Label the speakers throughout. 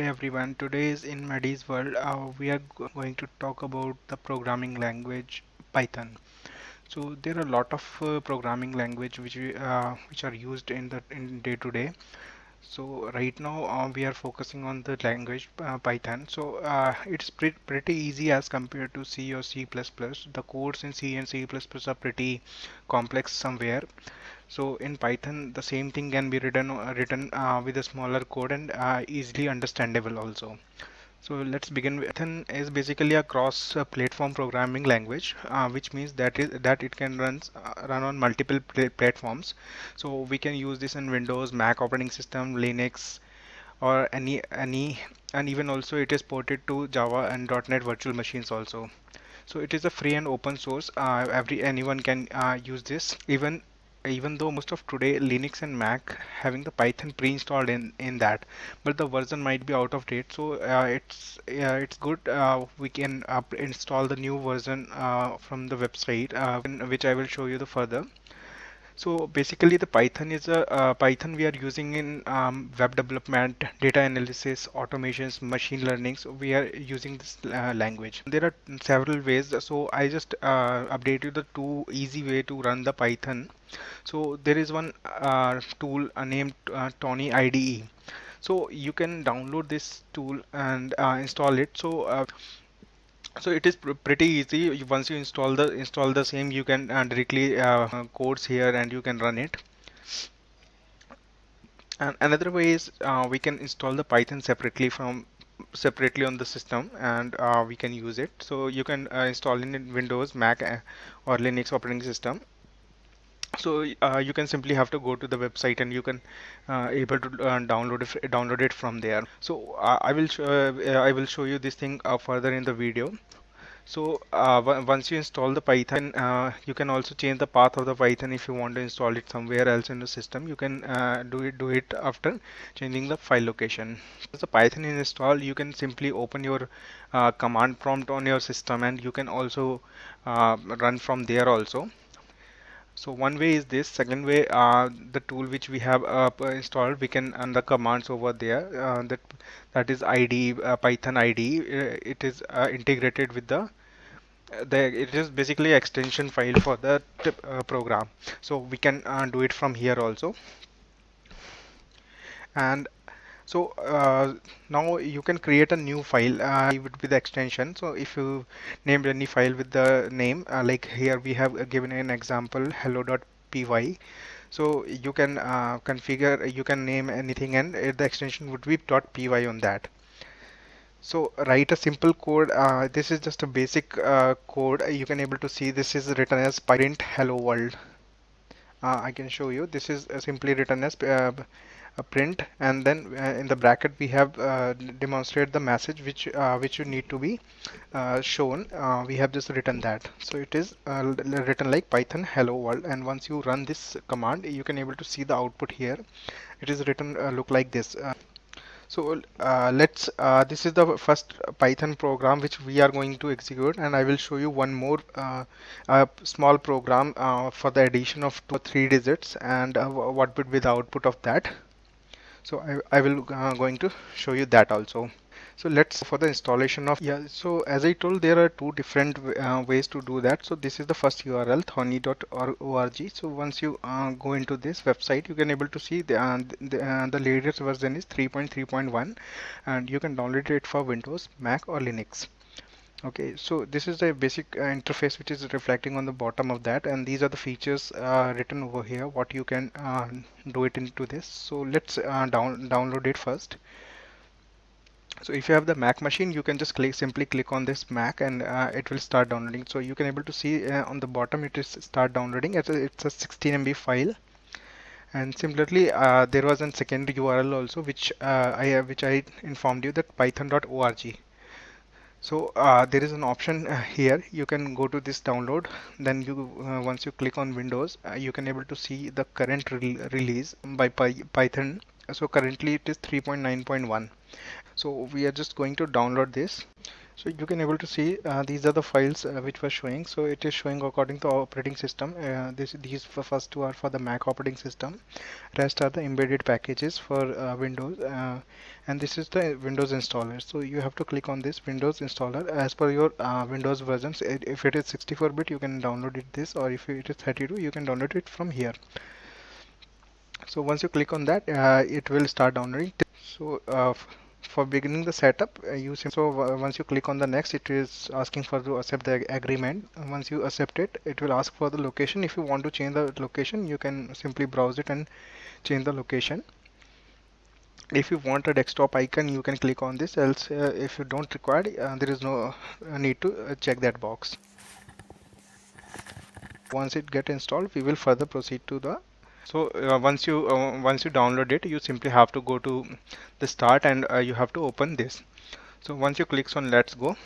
Speaker 1: Hey everyone, today is in Maddie's world. We are going to talk about the programming language Python. So there are a lot of programming language which are used in day to day. So right now we are focusing on the language Python. So it's pretty easy as compared to C or C++. The codes in C and C++ are pretty complex somewhere. So in Python, the same thing can be written with a smaller code and easily understandable also. So let's begin with Python is basically a cross-platform programming language, which means that it can run on multiple platforms. So we can use this in Windows, Mac operating system, Linux, or any, and even also it is ported to Java and .NET virtual machines also. So it is a free and open source. Anyone can use this. Even though most of today Linux and Mac having the Python pre-installed in that, but the version might be out of date. So it's good. We can install the new version from the website, which I will show you the further. So basically, the Python is a Python we are using in web development, data analysis, automations, machine learning. So we are using this language. There are several ways. So I just update you the two easy way to run the Python. So there is one tool named Tony IDE. So you can download this tool and install it. So it is pretty easy. Once you install the same, you can directly codes here and you can run it. And another way is we can install the Python separately on the system, and we can use it. So you can install in Windows, Mac, or Linux operating system. So you can simply have to go to the website and you can able to download it from there. So I will show you this thing further in the video. So once you install the Python, you can also change the path of the Python if you want to install it somewhere else in the system. You can do it after changing the file location. Once the Python is installed, you can simply open your command prompt on your system, and you can also run from there also. So one way is this. Second way, the tool which we have installed, we can run the commands over there. That is IDE, Python IDE. It is integrated with it is basically extension file for the program. So we can do it from here also. And so now you can create a new file with the extension. So if you named any file with the name, like here we have given an example hello.py. So you can you can name anything, and the extension would be .py on that. So write a simple code. This is just a basic code. You can able to see this is written as print hello world. I can show you. This is simply written as a print, and then in the bracket we have demonstrate the message which you need to be shown. We have just written that. So it is written like Python hello world, and once you run this command, you can able to see the output here. It is written look like this. So this is the first Python program which we are going to execute, and I will show you one more small program for the addition of 2 or 3 digits, and what would be the output of that. So I will going to show you that also. So let's for the installation of, yeah, so as I told, there are two different ways to do that. So this is the first URL, thorny.org. So once you go into this website, you can able to see the latest version is 3.3.1, and you can download it for Windows, Mac, or Linux. Okay, so this is the basic interface which is reflecting on the bottom of that, and these are the features written over here, what you can do it into this. So let's download it first. So if you have the Mac machine, you can just simply click on this Mac, and it will start downloading. So you can able to see on the bottom it is start downloading. It's a 16 MB file. And similarly, there was a second URL also which I informed you, that python.org. So there is an option here. You can go to this download. Then you once you click on Windows, you can able to see the current release by Python. So currently it is 3.9.1. So we are just going to download this. So you can able to see these are the files which were showing. So it is showing according to operating system. These first two are for the Mac operating system. Rest are the embedded packages for Windows, and this is the Windows installer. So you have to click on this Windows installer as per your Windows versions. If it is 64-bit, you can download it this, or if it is 32, you can download it from here. So once you click on that, it will start downloading. So for beginning the setup, once you click on the next, it is asking for to accept the agreement. Once you accept it, it will ask for the location. If you want to change the location, you can simply browse it and change the location. If you want a desktop icon, you can click on this. Else, if you don't require, there is no need to check that box. Once it get installed, we will further proceed to the. So once you download it, you simply have to go to the start, and you have to open this. So once you click on let's go,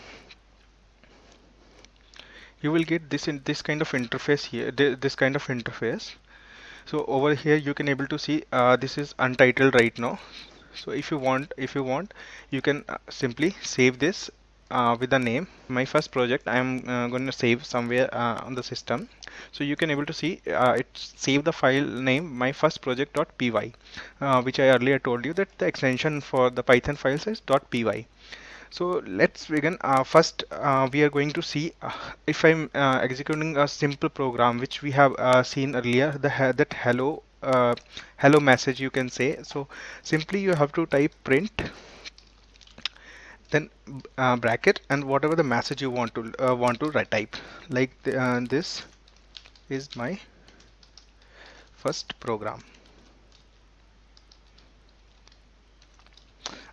Speaker 1: you will get this kind of interface here, this kind of interface. So over here you can able to see this is untitled right now. So if you want you can simply save this with the name. My first project I am going to save somewhere on the system. So you can able to see it save the file name my first project.py, which I earlier told you that the extension for the Python files is .py. So let's begin. First, we are going to see if I'm executing a simple program which we have seen earlier, that hello message you can say. So simply you have to type print, then bracket, and whatever the message you want to type. Like this is my first program.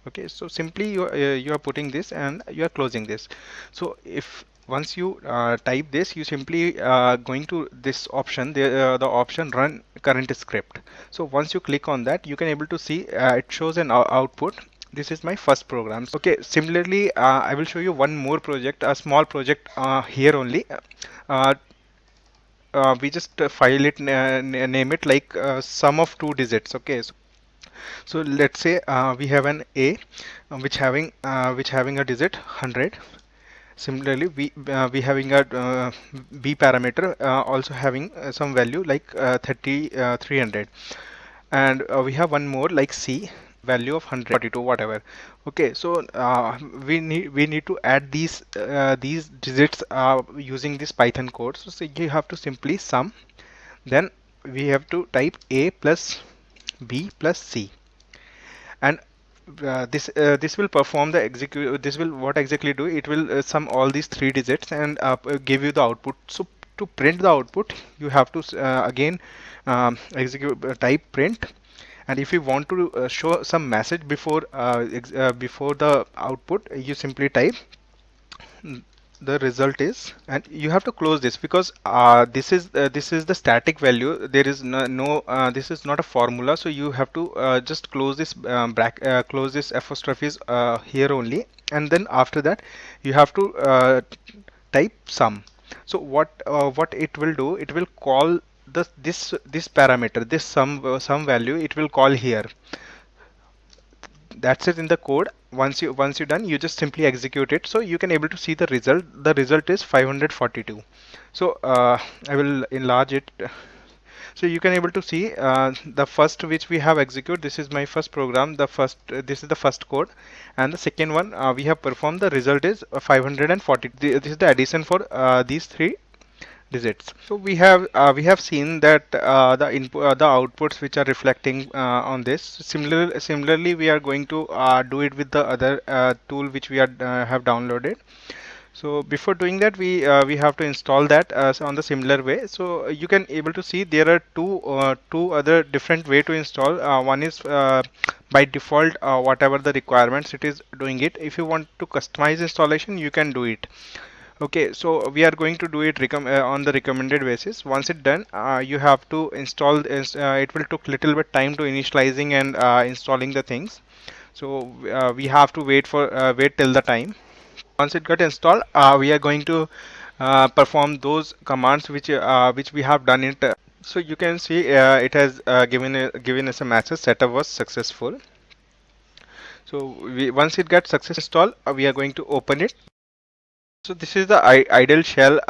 Speaker 1: Okay, so simply you are putting this and you are closing this. So if once you type this, you simply going to this option, the option run current script. So once you click on that, you can able to see it shows an output. This is my first program. Okay, similarly I will show you one more project, a small project here only. uh, we just file it, name it like sum of two digits. Okay, so let's say we have an A which having a digit 100. Similarly, we having a B parameter also having some value like 300, and we have one more like C value of 142 whatever. Okay, so we need to add these digits using this Python code. So you have to simply sum, then we have to type A plus B plus C, and this will perform the execute. This will what exactly do, it will sum all these three digits and give you the output. So to print the output, you have to again execute type print, and if you want to show some message before the output, you simply type the result is, and you have to close this because this is the static value. There is no this is not a formula, so you have to just close this close this apostrophes here only, and then after that you have to type sum. So what it will do, it will call this parameter, this sum value, it will call here. That's it in the code. Once you're done, you just simply execute it. So you can able to see the result. The result is 542. So I will enlarge it. So you can able to see the first which we have executed. This is my first program. The first this is the first code, and the second one we have performed. The result is 540. This is the addition for these three digits. So we have seen that the outputs which are reflecting on this. Similarly, we are going to do it with the other tool which we have downloaded. So before doing that, we have to install that on the similar way. So you can able to see there are two other different way to install. One is by default whatever the requirements it is doing it. If you want to customize installation, you can do it. Okay, so we are going to do it on the recommended basis. Once it's done, you have to install. It will took little bit time to initializing and installing the things. So we have to wait till the time. Once it got installed, we are going to perform those commands which we have done it. So you can see it has given us a message: setup was successful. So once it gets success installed, we are going to open it. So this is the idle shell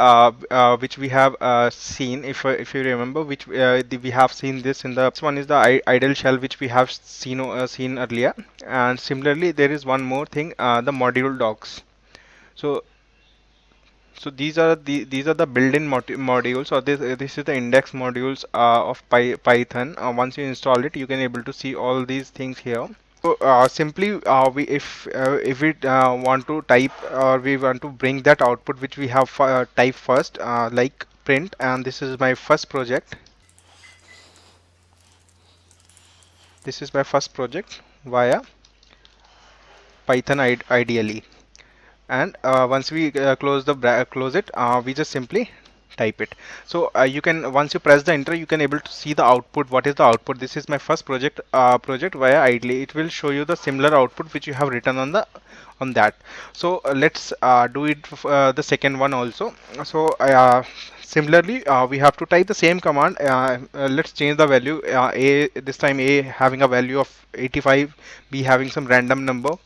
Speaker 1: which we have seen. If you remember, which we have seen this in the this one is the idle shell which we have seen earlier. And similarly, there is one more thing, the module docs. So these are the built-in modules, or this is the index modules of Python. Once you install it, you can able to see all these things here. So simply we if we want to type, or we want to bring that output which we have type first, like print, and this is my first project. This is my first project via Python ideally. And once we close it, we just simply type it. So you can, once you press the enter, you can able to see the output. What is the output? This is my first project via idly. It will show you the similar output which you have written on that. So let's do it the second one also. So similarly, we have to type the same command. Let's change the value. A, this time A having a value of 85, B having some random number.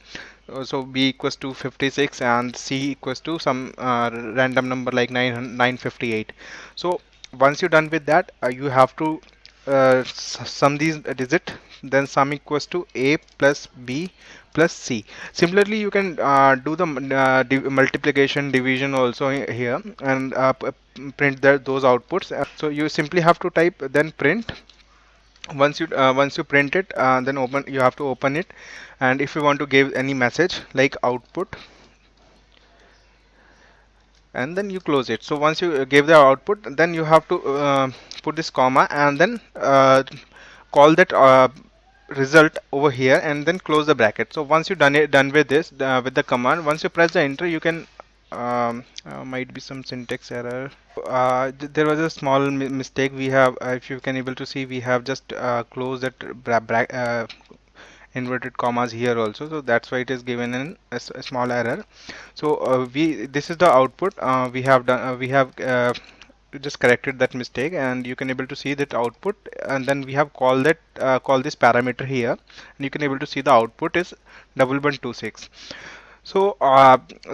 Speaker 1: So B equals to 56 and C equals to some random number like 958. So once you're done with that, you have to sum these digit, then sum equals to A plus B plus C. Similarly, you can do the multiplication, division also here, and print those outputs. So you simply have to type then print. Once you print it, then you have to open it, and if you want to give any message like output, and then you close it. So once you give the output, then you have to put this comma, and then call that result over here, and then close the bracket. So once you're done with this with the command, once you press the enter, you can might be some syntax error. There was a small mistake we have. If you can able to see, we have just closed that inverted commas here also, so that's why it is given in a small error. So this is the output we have done. We have just corrected that mistake, and you can able to see that output, and then we have called that call this parameter here, and you can able to see the output is 1126. So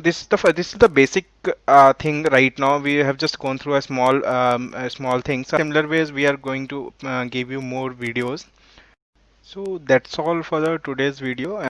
Speaker 1: this is the basic thing right now. We have just gone through a small thing. Similar ways we are going to give you more videos. So that's all for the today's video.